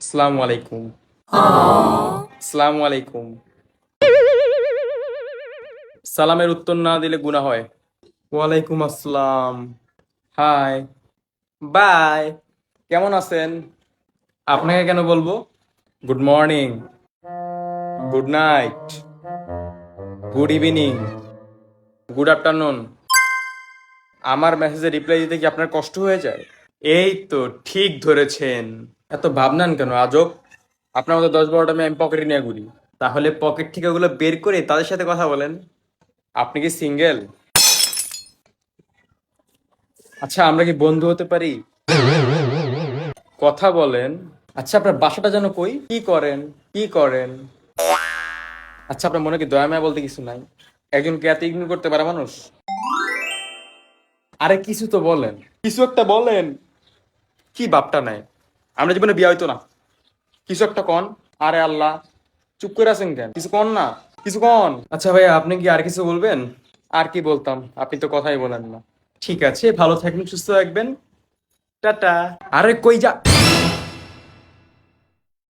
আসসালামু আলাইকুম। আসসালামু আলাইকুম। সালামের উত্তর না দিলে গুনাহ হয়। ওয়ালাইকুম আসসালাম। হাই। বাই। কেমন আছেন? আপনাকে কেন বলবো? Good morning, good night, good evening, good afternoon. আমার মেসেজে রিপ্লাই দিতে কি আপনার কষ্ট হয়ে যায়? এই তো ঠিক ধরেছেন। এত ভাবনান কেন আজব? আপনার মতো 10-12টা মেয়ে আমি পকেটে নিয়ে ঘুরি। তাহলে পকেট থেকে ওগুলো বের করে তাদের সাথে কথা বলেন। আপনি কি সিঙ্গেল? আচ্ছা, আমরা কি বন্ধু হতে পারি? কথা বলেন। আচ্ছা, আপনার বাসাটা যেন কই? কি করেন? কি করেন? আচ্ছা, আপনার মনে কি দয়া মায়া বলতে কিছু নাই? একজনকে এত ইগনোর করতে পারে মানুষ? আরে কিছু তো বলেন, কিছু একটা বলেন। কি বাপটা নাই? আমরা জীবনে বিয়ে হইতো না। কিছু একটা কন। আরে আল্লাহ, চুপ করে আছেন কেন? কিছু কন না, কিছু কন। আচ্ছা ভাইয়া, আপনি কি আর কিছু বলবেন? আর কি বলতাম, আপনি তো কথাই বলেন না। ঠিক আছে, ভালো থাকবেন, সুস্থ থাকবেন। টাটা। আরে কই যা